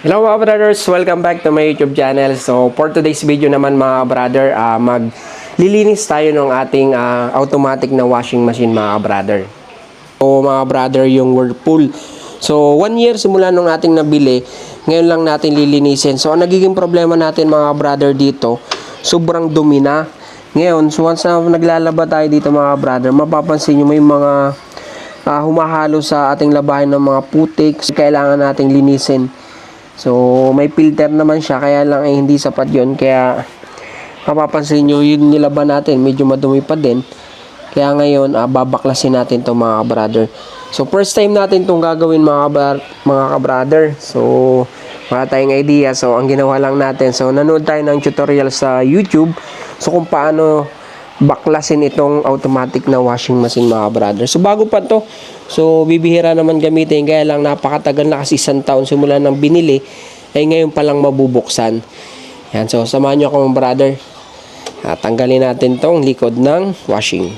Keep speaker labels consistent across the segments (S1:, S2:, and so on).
S1: Hello mga brothers, welcome back to my YouTube channel. So for today's video naman mga brother, maglilinis tayo ng ating automatic na washing machine mga brother. So mga brother, yung Whirlpool. So 1 year simula nung ating nabili, ngayon lang natin lilinisin. So ang nagiging problema natin mga brother dito, sobrang dumi na. Ngayon, so once na naglalaba tayo dito mga brother, mapapansin nyo may mga humahalo sa ating labahin ng mga putik. Kailangan nating linisin. So, may filter naman siya, kaya lang ay hindi sapat yun. Kaya, mapapansin nyo, yung nilaban natin, medyo madumi pa din. Kaya ngayon, babaklasin natin to mga brother. So, first time natin itong gagawin mga ka-brother. So, wala tayong idea. So, ang ginawa lang natin, so, nanood tayo ng tutorial sa YouTube. So, kung paano baklasin itong automatic na washing machine mga brother. So bago pa to, so bibihira naman gamitin, kaya lang napakatagal na kasi 1 taon simula nang binili, ay ngayon pa lang mabubuksan. Yan, so samahan nyo ako mga brother. Tanggalin natin tong likod ng washing.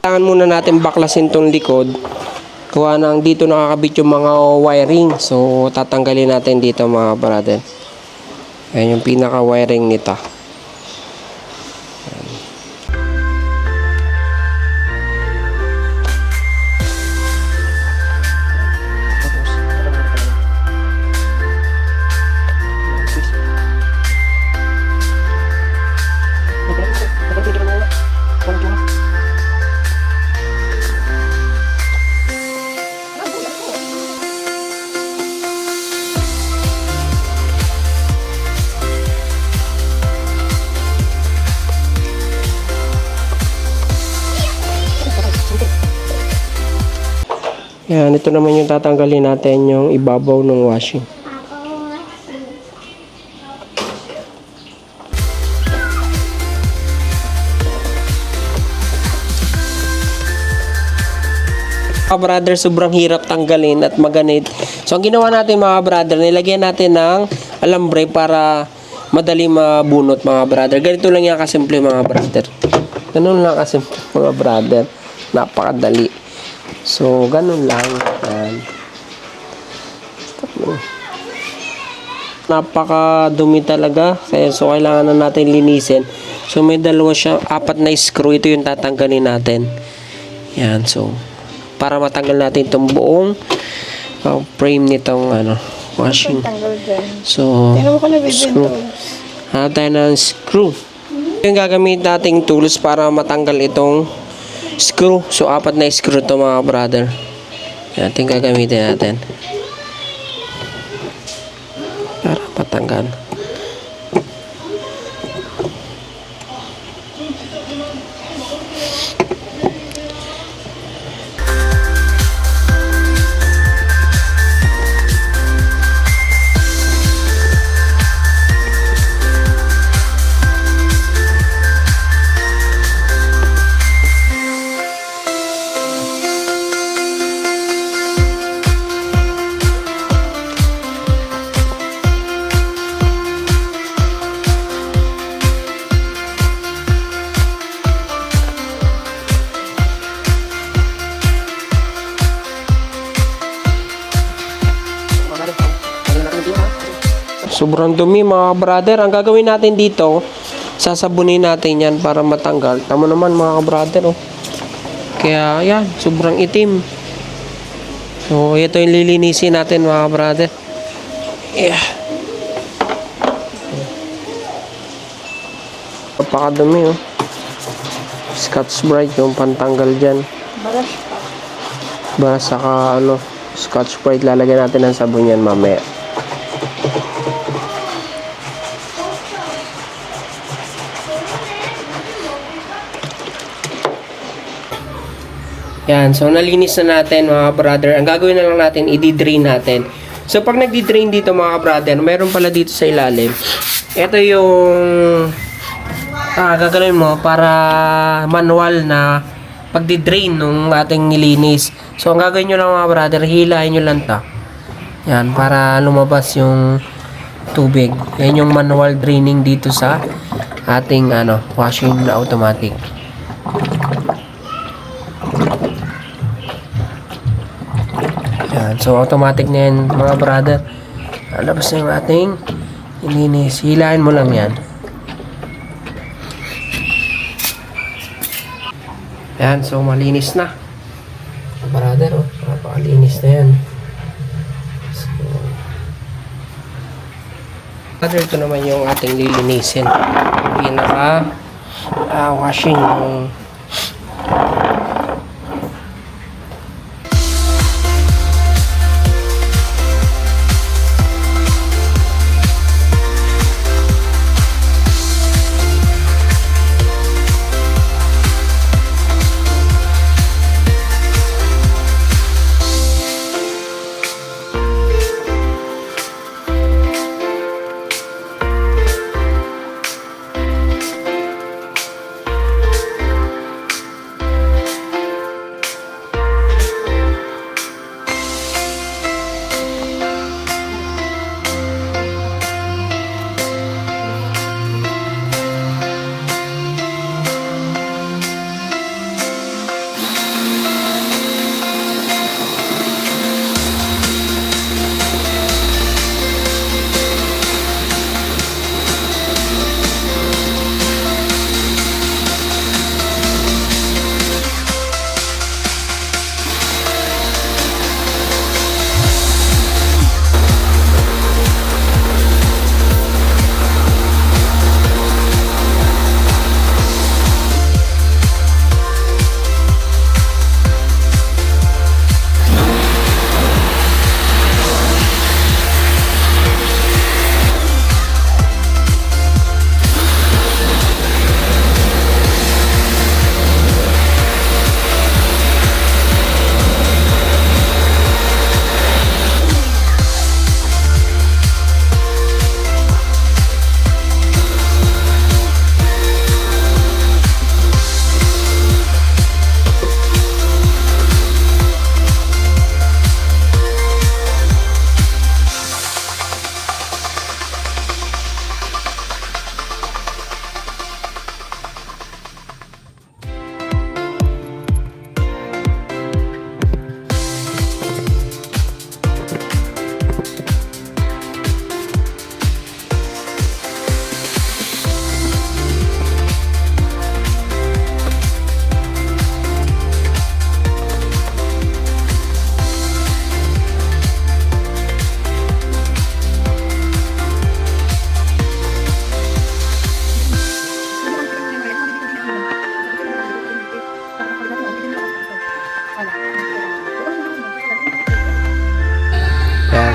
S1: Kailangan muna natin baklasin tong likod. Kuha nang dito nakakabit yung mga wiring. So tatanggalin natin dito mga brother. Ayan yung pinaka wiring nito. Yan, ito naman yung tatanggalin natin, yung ibabaw ng washing. Mga brother, sobrang hirap tanggalin at maganit. So ang ginawa natin mga brother, nilagyan natin ng alambre para madali mabunot mga brother. Ganito lang yan kasimple mga brother. Ganun lang kasimple mga brother. Napakadali. So, ganun lang. Yan. Napakadumi talaga. So, kailangan na natin linisin. So, may dalawa siya. 4 na screw. Ito yung tatanggalin natin. Yan. So, para matanggal natin itong buong frame nitong washing. So, screw. Hanap tayo ng screw. Yung gagamitin nating tools para matanggal itong screw. So 4 na screw to mga brother. Yan, ito yung gagamitin natin para patanggal. Sobrang dumi mga brother. Ang gagawin natin dito, sasabunin natin yan para matanggal. Tama naman mga brother, oh. Kaya yan, sobrang itim. So ito yung lilinisin natin mga brother. Yeah. Napakadumi, oh. Scotch-Brite yung pantanggal dyan. Saka Scotch-Brite, lalagyan natin ng sabon yan mamaya. Yan, so nalinis na natin mga brother. Ang gagawin na lang natin, i-drain natin. So pag nagdi-drain dito mga brother, meron pala dito sa ilalim. Ito yung gagawin mo para manual na pagdi-drain nung ating nilinis. So ang gagawin nyo lang mga brother, hilahin nyo lang ta. Yan, para lumabas yung tubig. Yan yung manual draining dito sa ating washing na automatic. Yan, so automatic na yan mga brother. Labas na yung ating ilinis. Hilahin mo lang yan. Yan, so malinis na. Brother, napakalinis na yan. So, brother, ito naman yung ating lilinisin. Pinaka washing ng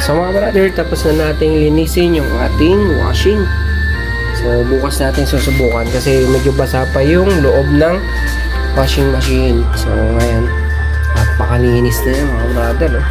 S1: so mga brother, tapos na nating linisin yung ating washing. So bukas natin susubukan kasi medyo basa pa yung loob ng washing machine. So ngayon, napakalinis na yan mga brother.